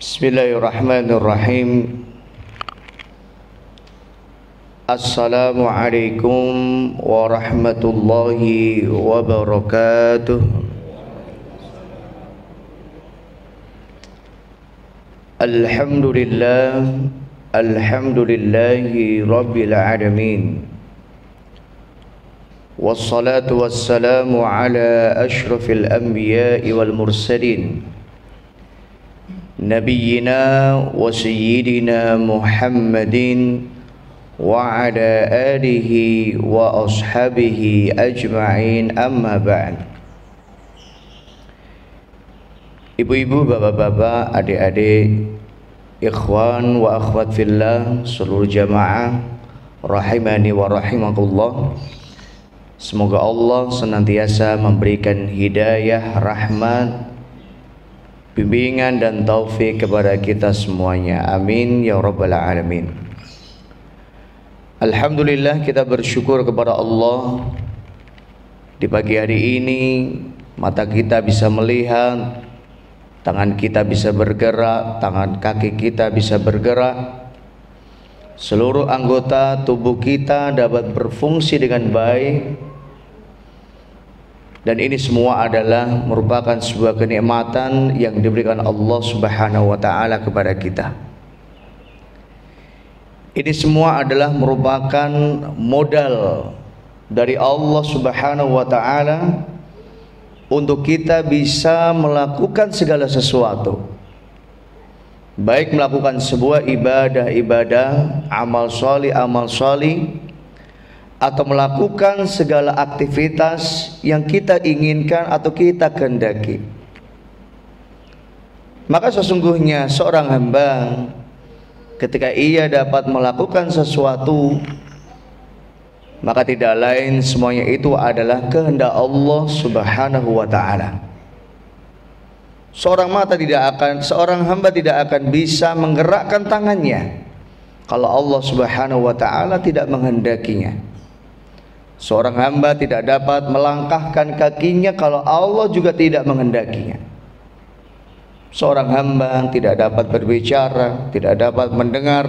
Bismillahirrahmanirrahim. Assalamualaikum warahmatullahi wabarakatuh. Alhamdulillahi rabbil alamin. Wassalatu wassalamu ala ashrafil anbiya'i wal mursalin, Nabiyyina wa sayyidina Muhammadin wa ala alihi wa ashabihi ajma'in, amma ba'd. Ibu-ibu, bapak-bapak, adik-adik, ikhwan wa akhwat fillah, seluruh jamaah rahimani wa rahimakumullah. Semoga Allah senantiasa memberikan hidayah, rahmat, bimbingan dan taufik kepada kita semuanya. Amin ya rabbal alamin. Alhamdulillah, kita bersyukur kepada Allah. Di pagi hari ini mata kita bisa melihat, tangan kita bisa bergerak, tangan kaki kita bisa bergerak, seluruh anggota tubuh kita dapat berfungsi dengan baik. Dan ini semua adalah merupakan sebuah kenikmatan yang diberikan Allah Subhanahu wa taala kepada kita. Ini semua adalah merupakan modal dari Allah Subhanahu wa taala untuk kita bisa melakukan segala sesuatu. Baik melakukan sebuah ibadah, amal sholih, atau melakukan segala aktivitas yang kita inginkan atau kita kehendaki. Maka sesungguhnya seorang hamba ketika ia dapat melakukan sesuatu, maka tidak lain semuanya itu adalah kehendak Allah Subhanahu wa taala. Seorang hamba tidak akan bisa menggerakkan tangannya kalau Allah Subhanahu wa taala tidak menghendakinya. Seorang hamba tidak dapat melangkahkan kakinya kalau Allah juga tidak menghendakinya. Seorang hamba tidak dapat berbicara, tidak dapat mendengar,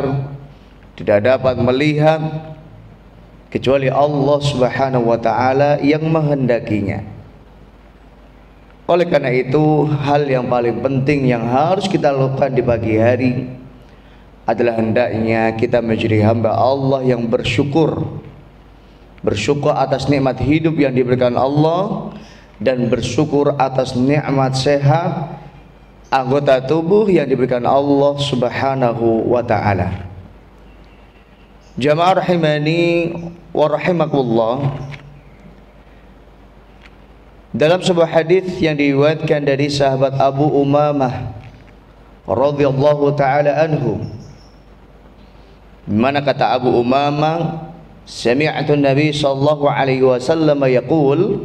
tidak dapat melihat kecuali Allah Subhanahu wa taala yang menghendakinya. Oleh karena itu, hal yang paling penting yang harus kita lakukan di pagi hari adalah hendaknya kita menjadi hamba Allah yang bersyukur atas nikmat hidup yang diberikan Allah, dan bersyukur atas nikmat sehat anggota tubuh yang diberikan Allah Subhanahu wa taala. Jamaah rahimani wa rahimakumullah, dalam sebuah hadis yang diriwayatkan dari sahabat Abu Umamah radhiyallahu taala anhu, di mana kata Abu Umamah, sami'tu Nabi sallallahu alaihi wasallam yaqul,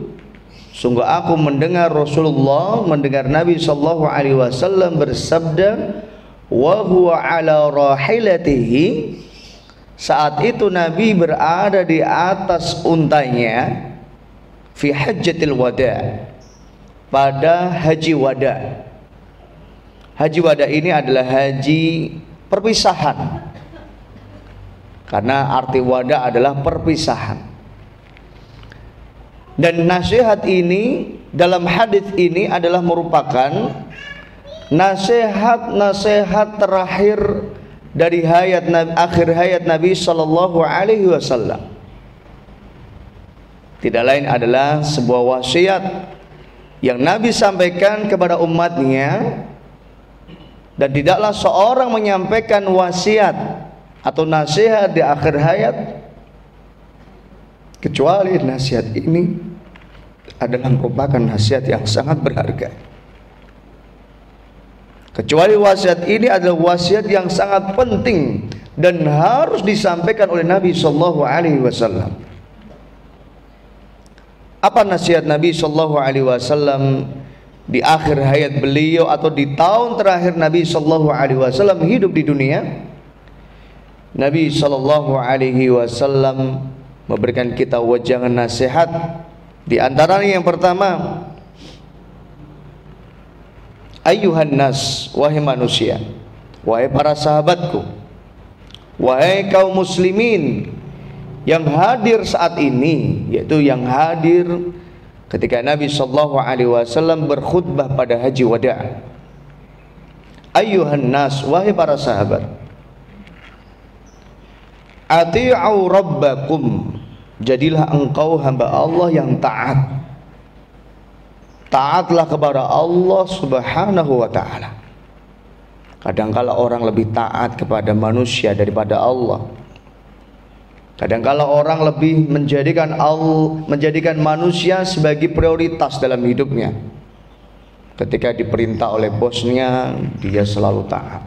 sungguh aku mendengar Nabi sallallahu alaihi wasallam bersabda, wa huwa ala rahilatihi, saat itu Nabi berada di atas untanya, fi hajjatil wada, pada haji wada. Haji wada ini adalah haji perpisahan, karena arti wada adalah perpisahan. Dan nasihat ini dalam hadis ini adalah merupakan nasihat terakhir dari akhir hayat Nabi sallallahu alaihi wasallam. Tidak lain adalah sebuah wasiat yang Nabi sampaikan kepada umatnya, dan tidaklah seorang menyampaikan wasiat atau nasihat di akhir hayat kecuali nasihat ini adalah merupakan nasihat yang sangat berharga. Kecuali wasiat ini adalah wasiat yang sangat penting dan harus disampaikan oleh Nabi sallallahu alaihi wasallam. Apa nasihat Nabi sallallahu alaihi wasallam di akhir hayat beliau atau di tahun terakhir Nabi sallallahu alaihi wasallam hidup di dunia? Nabi sallallahu alaihi wasallam memberikan kita wejangan nasihat. Di antaranya yang pertama, ayyuhan nas, wahai manusia, wahai para sahabatku, wahai kaum muslimin yang hadir saat ini, yaitu yang hadir ketika Nabi sallallahu alaihi wasallam berkhutbah pada haji wada'. Ayyuhan nas, wahai para sahabat, ati'u rabbakum, jadilah engkau hamba Allah yang taat. Taatlah kepada Allah subhanahu wa ta'ala. Kadangkala orang lebih taat kepada manusia daripada Allah. Kadangkala orang lebih menjadikan manusia sebagai prioritas dalam hidupnya. Ketika diperintah oleh bosnya, dia selalu taat.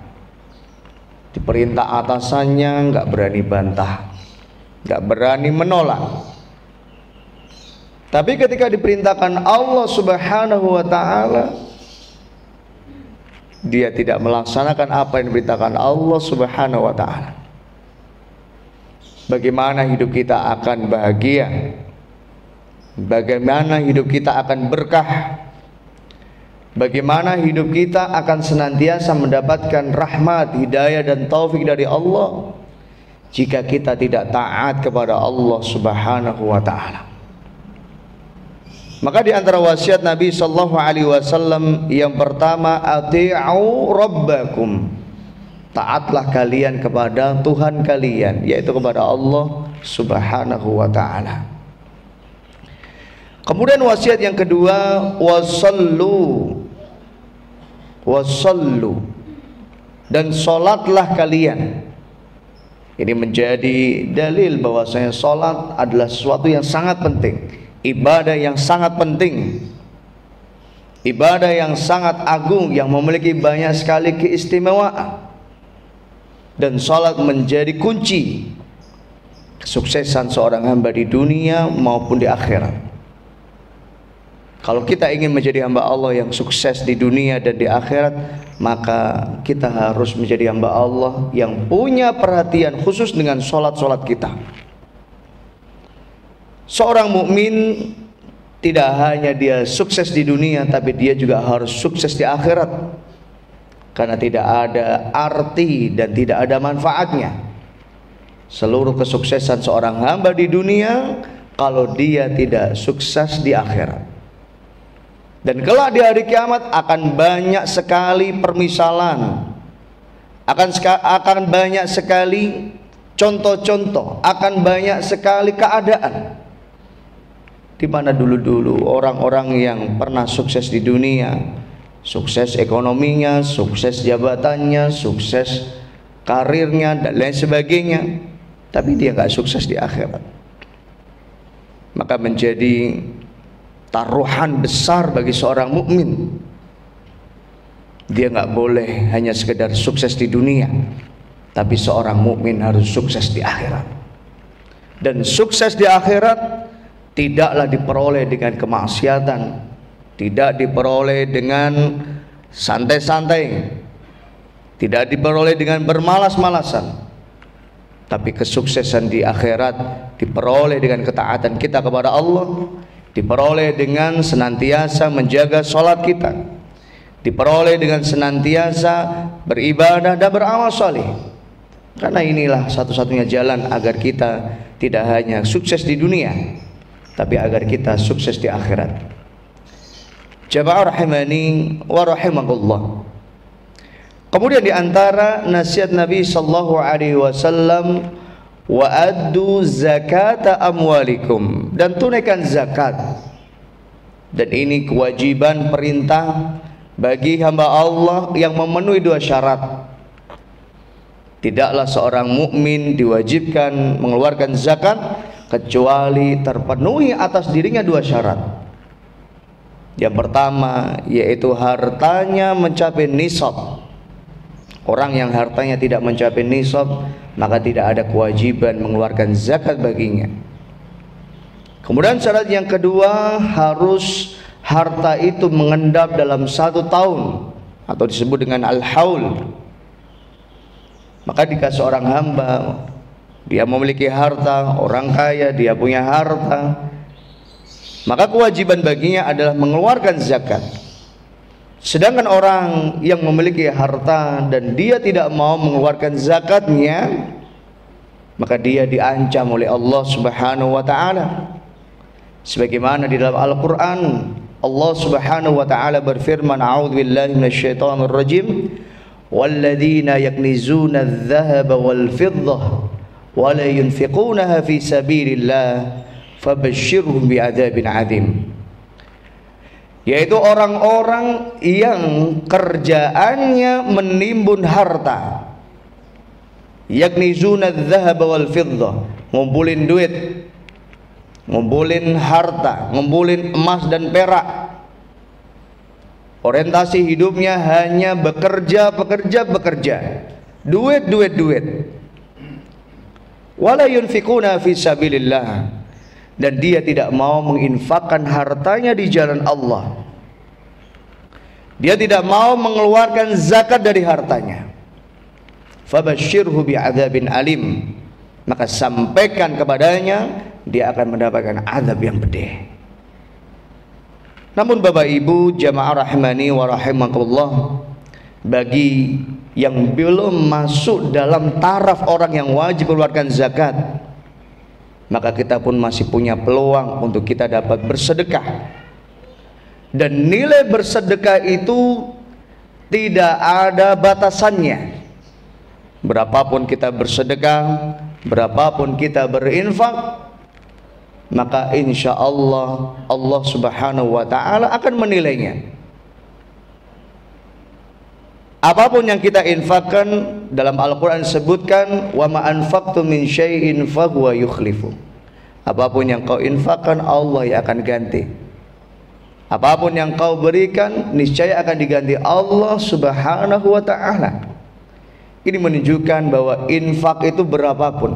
Diperintah atasannya, nggak berani bantah, nggak berani menolak. Tapi ketika diperintahkan Allah subhanahu wa ta'ala, dia tidak melaksanakan apa yang diperintahkan Allah subhanahu wa ta'ala. Bagaimana hidup kita akan bahagia? Bagaimana hidup kita akan berkah? Bagaimana hidup kita akan senantiasa mendapatkan rahmat, hidayah dan taufik dari Allah jika kita tidak taat kepada Allah subhanahu wa ta'ala? Maka di antara wasiat Nabi sallallahu alaihi wasallam yang pertama, ati'u rabbakum, taatlah kalian kepada Tuhan kalian, yaitu kepada Allah subhanahu wa ta'ala. Kemudian wasiat yang kedua, wasallu, dan solatlah kalian. Ini menjadi dalil bahwasanya solat adalah sesuatu yang sangat penting, ibadah yang sangat penting, ibadah yang sangat agung, yang memiliki banyak sekali keistimewaan. Dan salat menjadi kunci kesuksesan seorang hamba di dunia maupun di akhirat. Kalau kita ingin menjadi hamba Allah yang sukses di dunia dan di akhirat, maka kita harus menjadi hamba Allah yang punya perhatian khusus dengan salat-salat kita. Seorang mukmin tidak hanya dia sukses di dunia, tapi dia juga harus sukses di akhirat. Karena tidak ada arti dan tidak ada manfaatnya seluruh kesuksesan seorang hamba di dunia kalau dia tidak sukses di akhirat. Dan kelak di hari kiamat akan banyak sekali permisalan, akan banyak sekali contoh-contoh, akan banyak sekali keadaan di mana dulu-dulu orang-orang yang pernah sukses di dunia, sukses ekonominya, sukses jabatannya, sukses karirnya dan lain sebagainya, tapi dia nggak sukses di akhirat. Maka menjadi taruhan besar bagi seorang mukmin. Dia nggak boleh hanya sekedar sukses di dunia, tapi seorang mukmin harus sukses di akhirat. Dan sukses di akhirat tidaklah diperoleh dengan kemaksiatan, tidak diperoleh dengan santai-santai, tidak diperoleh dengan bermalas-malasan, tapi kesuksesan di akhirat diperoleh dengan ketaatan kita kepada Allah, diperoleh dengan senantiasa menjaga sholat kita, diperoleh dengan senantiasa beribadah dan beramal saleh. Karena inilah satu-satunya jalan agar kita tidak hanya sukses di dunia, tapi agar kita sukses di akhirat. Jamaah rahimani wa rahimakumullah. Kemudian di antara nasihat Nabi sallallahu alaihi wasallam, wa addu zakata amwalikum, dan tunaikan zakat. Dan ini kewajiban perintah bagi hamba Allah yang memenuhi dua syarat. Tidaklah seorang mukmin diwajibkan mengeluarkan zakat kecuali terpenuhi atas dirinya dua syarat. Yang pertama yaitu hartanya mencapai nisab. Orang yang hartanya tidak mencapai nisab, maka tidak ada kewajiban mengeluarkan zakat baginya. Kemudian syarat yang kedua, harus harta itu mengendap dalam 1 tahun atau disebut dengan al-haul. Maka jika seorang hamba dia memiliki harta, orang kaya, dia punya harta, maka kewajiban baginya adalah mengeluarkan zakat Sedangkan orang yang memiliki harta dan dia tidak mau mengeluarkan zakatnya, maka dia diancam oleh Allah Subhanahu wa taala. Sebagaimana di dalam Al-Qur'an Allah Subhanahu wa taala berfirman, a'udzubillahi minasyaitonir rajim, walladzina yaknizuna adh-dhahaba wal fiddah wa la yunfiqunaha fi sabilillah fabashshirhum bi'adzabin 'adzim. Yaitu orang-orang yang kerjaannya menimbun harta, yaknizuna adh-dhahaba wal fiddah, ngumpulin duit, ngumpulin harta, ngumpulin emas dan perak. Orientasi hidupnya hanya bekerja, duit. Wala yunfikuna fi sabilillah, dan dia tidak mau menginfakkan hartanya di jalan Allah. Dia tidak mau mengeluarkan zakat dari hartanya. Fabashshirhu bi'adzabin alim, maka sampaikan kepadanya dia akan mendapatkan azab yang pedih. Namun Bapak Ibu jamaah rahimani wa rahimakumullah, bagi yang belum masuk dalam taraf orang yang wajib mengeluarkan zakat, maka kita pun masih punya peluang untuk kita dapat bersedekah. Dan nilai bersedekah itu tidak ada batasannya. Berapapun kita bersedekah, berapapun kita berinfak, maka insya Allah Allah Subhanahu wa ta'ala akan menilainya. Apapun yang kita infakkan, dalam Al-Quran sebutkan, wa ma anfaqtum min syai'in fahuwa yukhlifu. Apapun yang kau infakkan, Allah yang akan ganti. Apapun yang kau berikan, niscaya akan diganti Allah Subhanahu wa ta'ala. Ini menunjukkan bahwa infak itu berapapun,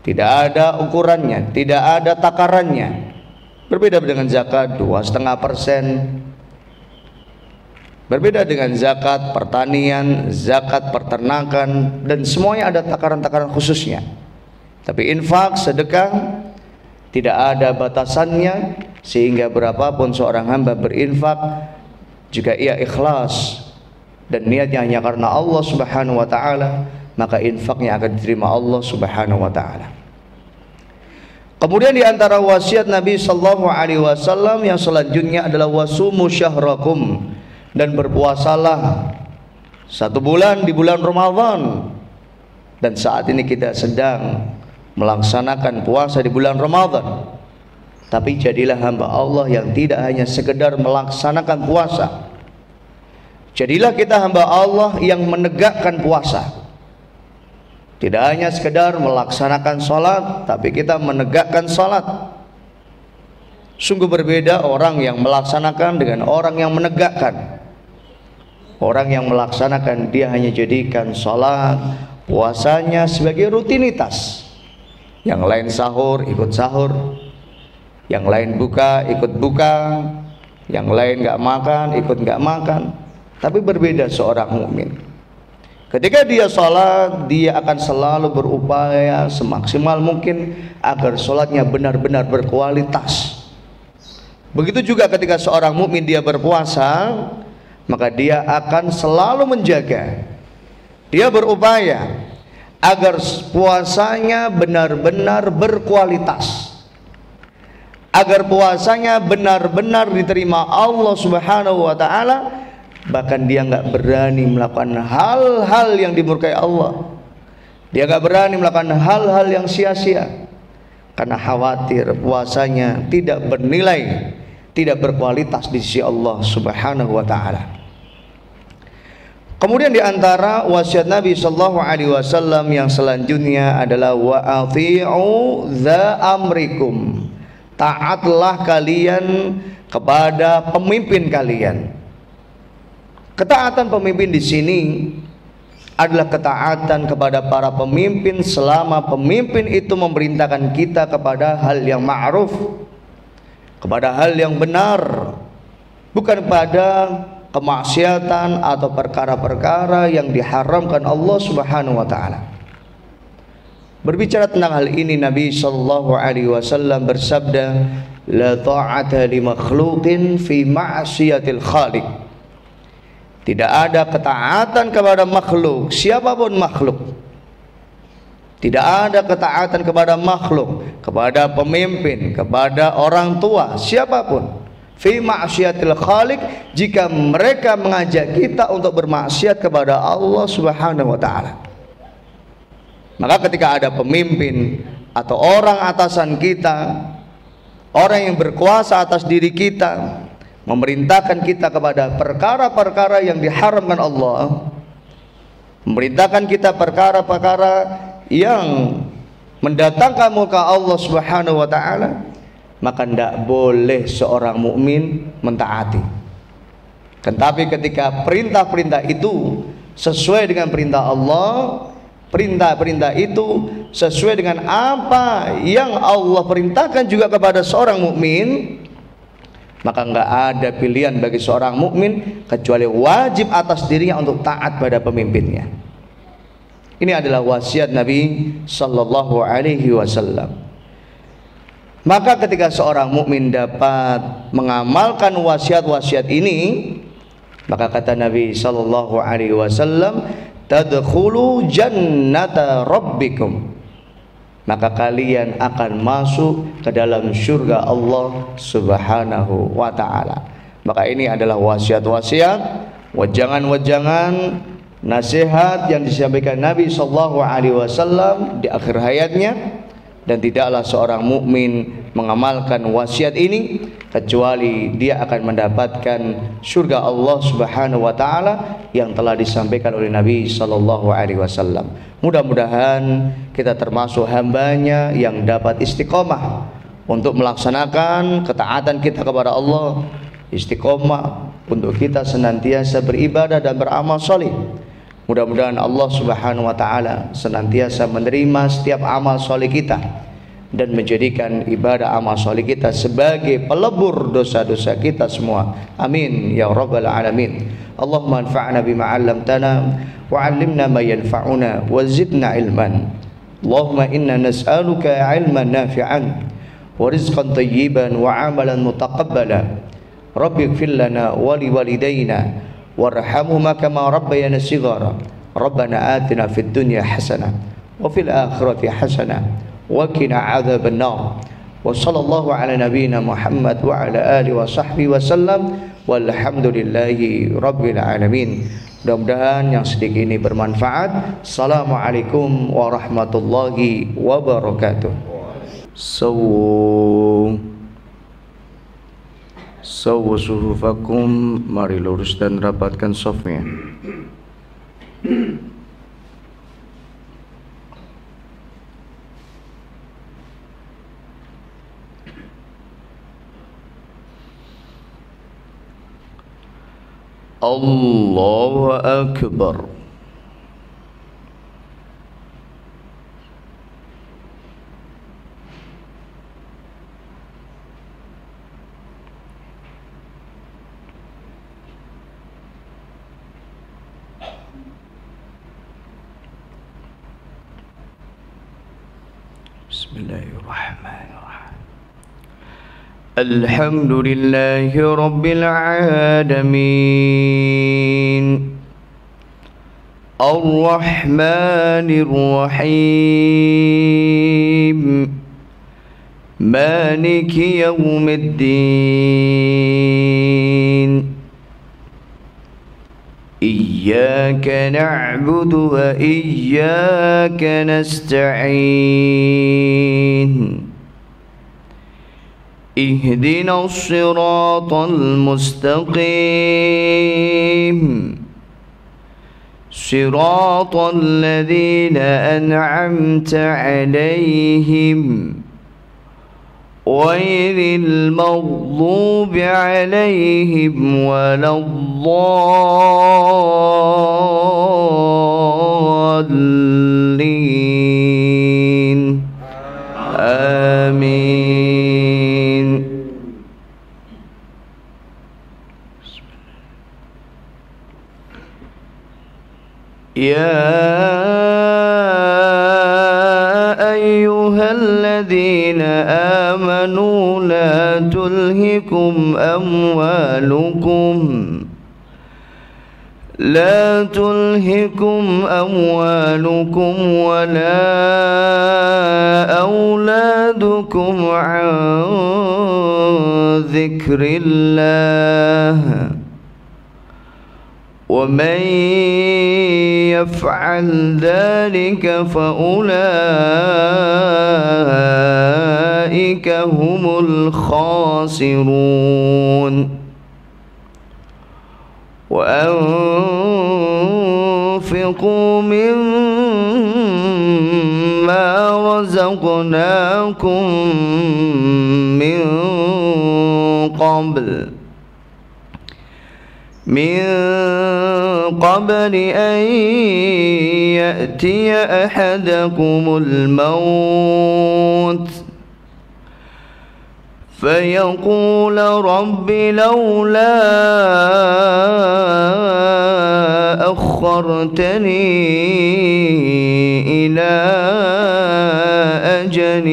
tidak ada ukurannya, tidak ada takarannya. Berbeda dengan zakat 2,5%, berbeda dengan zakat pertanian, zakat peternakan, dan semuanya ada takaran-takaran khususnya. Tapi infak, sedekah tidak ada batasannya, sehingga berapapun seorang hamba berinfak, jika ia ikhlas dan niatnya hanya karena Allah Subhanahu wa ta'ala, maka infaknya akan diterima Allah Subhanahu wa ta'ala. Kemudian di antara wasiat Nabi sallallahu alaihi wasallam yang selanjutnya adalah wasumu syahrakum, dan berpuasalah 1 bulan di bulan Ramadan. Dan saat ini kita sedang melaksanakan puasa di bulan Ramadan. Tapi jadilah hamba Allah yang tidak hanya sekedar melaksanakan puasa. Jadilah kita hamba Allah yang menegakkan puasa. Tidak hanya sekedar melaksanakan sholat, tapi kita menegakkan sholat. Sungguh berbeda orang yang melaksanakan dengan orang yang menegakkan. Orang yang melaksanakan, dia hanya jadikan sholat, puasanya sebagai rutinitas. Yang lain sahur, ikut sahur. Yang lain buka, ikut buka. Yang lain gak makan, ikut gak makan. Tapi berbeda seorang mukmin. Ketika dia sholat, dia akan selalu berupaya semaksimal mungkin agar sholatnya benar-benar berkualitas. Begitu juga ketika seorang mukmin dia berpuasa, maka dia akan selalu menjaga, dia berupaya agar puasanya benar-benar berkualitas, agar puasanya benar-benar diterima Allah Subhanahu wa ta'ala. Bahkan dia nggak berani melakukan hal-hal yang dimurkai Allah. Dia nggak berani melakukan hal-hal yang sia-sia, karena khawatir puasanya tidak bernilai, tidak berkualitas di sisi Allah Subhanahu wa ta'ala. Kemudian di antara wasiat Nabi sallallahu alaihi wasallam yang selanjutnya adalah wa athi'u dza amrikum. Taatlah kalian kepada pemimpin kalian. Ketaatan pemimpin di sini adalah ketaatan kepada para pemimpin selama pemimpin itu memerintahkan kita kepada hal yang ma'ruf, kepada hal yang benar, bukan pada kemaksiatan atau perkara-perkara yang diharamkan Allah Subhanahu wa ta'ala. Berbicara tentang hal ini, Nabi sallallahu alaihi wasallam bersabda, la ta'ata li makhluqin fi ma'siyatil khaliq. Tidak ada ketaatan kepada makhluk, siapapun makhluk. Tidak ada ketaatan kepada makhluk, kepada pemimpin, kepada orang tua, siapapun. Fi ma'syiatil khaliq, jika mereka mengajak kita untuk bermaksiat kepada Allah Subhanahu wa taala. Maka ketika ada pemimpin atau orang atasan kita, orang yang berkuasa atas diri kita, memerintahkan kita kepada perkara-perkara yang diharamkan Allah, memerintahkan kita perkara-perkara yang mendatangkan muka Allah Subhanahu wa taala, maka tidak boleh seorang mukmin mentaati. Tetapi ketika perintah-perintah itu sesuai dengan perintah Allah, perintah-perintah itu sesuai dengan apa yang Allah perintahkan juga kepada seorang mukmin, maka enggak ada pilihan bagi seorang mukmin kecuali wajib atas dirinya untuk taat pada pemimpinnya. Ini adalah wasiat Nabi sallallahu alaihi wasallam. Maka ketika seorang mukmin dapat mengamalkan wasiat-wasiat ini, maka kata Nabi sallallahu alaihi wasallam, tadkhulu jannata rabbikum, maka kalian akan masuk ke dalam surga Allah Subhanahu wa taala. Maka ini adalah wasiat-wasiat, wejangan-wejangan, nasihat yang disampaikan Nabi sallallahu alaihi wasallam di akhir hayatnya, dan tidaklah seorang mukmin mengamalkan wasiat ini kecuali dia akan mendapatkan surga Allah Subhanahu wa taala yang telah disampaikan oleh Nabi sallallahu alaihi wasallam. Mudah-mudahan kita termasuk hambanya yang dapat istiqomah untuk melaksanakan ketaatan kita kepada Allah, istiqomah untuk kita senantiasa beribadah dan beramal saleh. Mudah-mudahan Allah Subhanahu wa taala senantiasa menerima setiap amal saleh kita dan menjadikan ibadah amal saleh kita sebagai pelebur dosa-dosa kita semua. Amin ya rabbal alamin. Allahumma anfa'na bima 'allamtana wa 'allimna ma yanfa'una wa zidna ilman. Allahumma inna nas'aluka 'ilman nafi'an wa rizqan thayyiban wa 'amalan mutaqabbala. Rabbi ighfir lana wa li walidayna warhamhuma kama rabbayana shighara. Rabbana atina fid dunya hasanah wa fil akhirati hasanah wa qina adzaban nar. Wa sallallahu ala nabiyyina Muhammad wa ala alihi wa sahbihi wasallam walhamdulillahi rabbil alamin. Mudah-mudahan yang sedikit ini bermanfaat. Assalamualaikum warahmatullahi wabarakatuh. Sawu suhufakum, mari lurus dan rapatkan safnya. Allahu Akbar. Bismillahirrahmanirrahim. Alhamdulillahi rabbil alamin. Ar-Rahmanir Rahim. Maliki yaumiddin. Iyyaka na'budu wa iyyaka nasta'in. Ihdinas siratal mustaqim. Siratal ladzina an'amta 'alaihim ghairil maghdubi 'alaihim waladdallin. Amin. Ya ayyuhalladzina amanu la tulhikum amwalukum لا تلهكم أموالكم ولا أولادكم عن ذكر الله ومن يفعل ذلك فأولئك هم الخاسرون وأنفقوا مما رزقناكم من قبل أن يأتي أحدكم الموت فيقول رب لولا أخرتني إلى أجل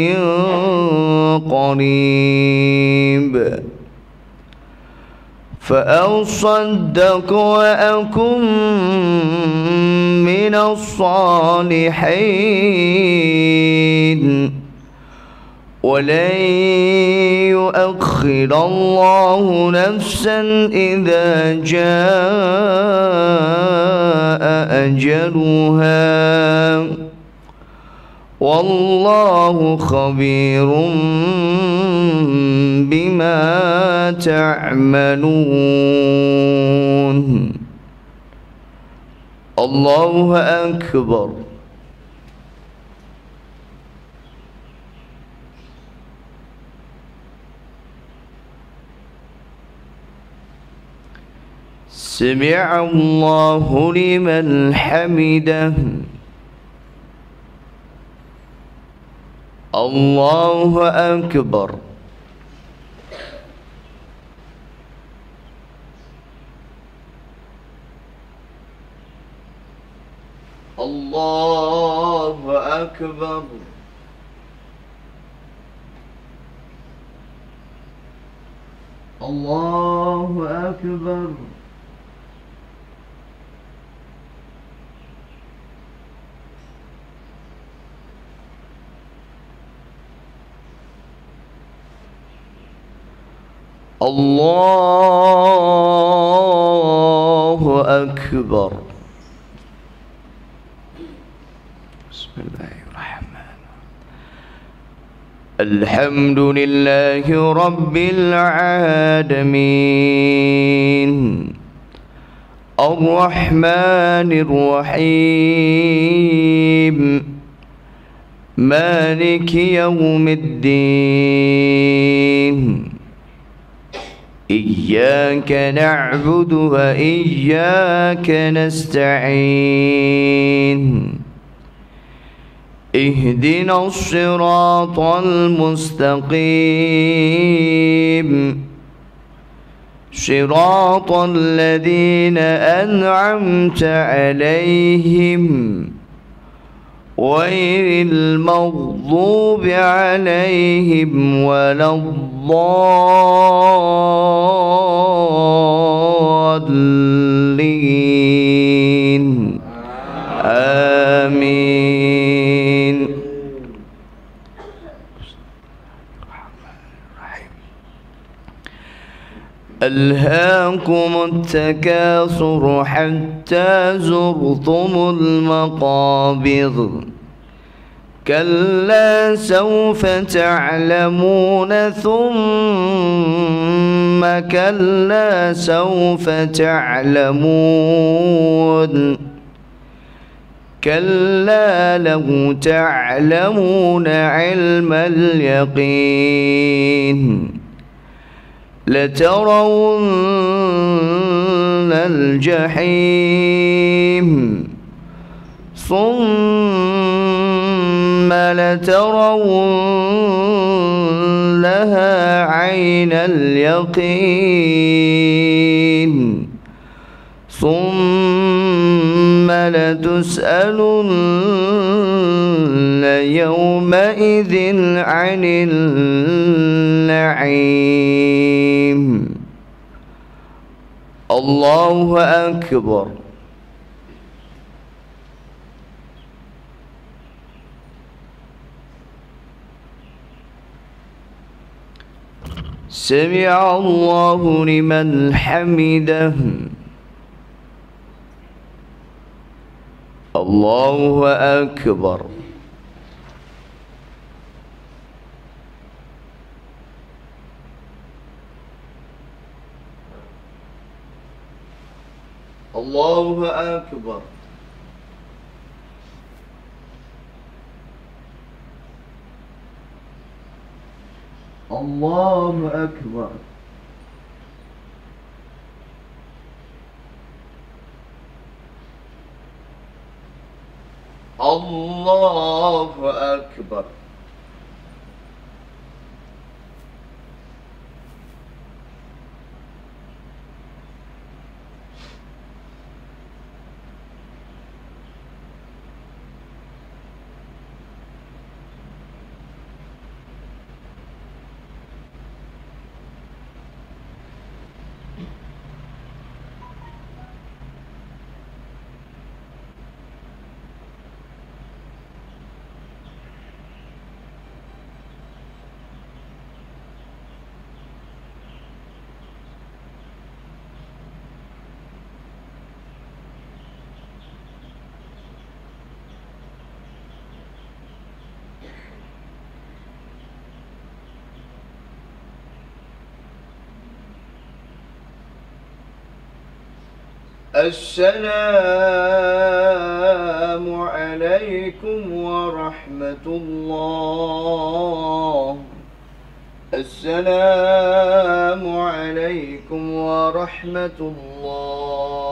قريب فأصدق وأكن من الصالحين ولن يؤخر الله نفسا إذا جاء أجلها والله خبير بما تعملون. الله أكبر. سمع الله لمن حمده. الله أكبر. الله أكبر. الله أكبر. الله أكبر. بسم الله الرحمن الرحيم. الحمد لله رب العالمين الرحمن الرحيم مالك يوم الدين إياك نعبد وإياك نستعين اهدنا الصراط المستقيم صراط الذين أنعمت عليهم غير المغضوب عليهم ولا الضالين آمين. ألهاكم التكاثر حتى زرتم المقابر كلا سوف تعلمون ثم كلا سوف تعلمون كلا لو تعلمون علم اليقين لترون الجحيم ثم لترونها عين اليقين ثم لتسألن يومئذ عن النعيم. الله أكبر. سمع الله لمن حمده الله أكبر الله أكبر الله أكبر الله أكبر السلام عليكم ورحمة الله السلام عليكم ورحمة الله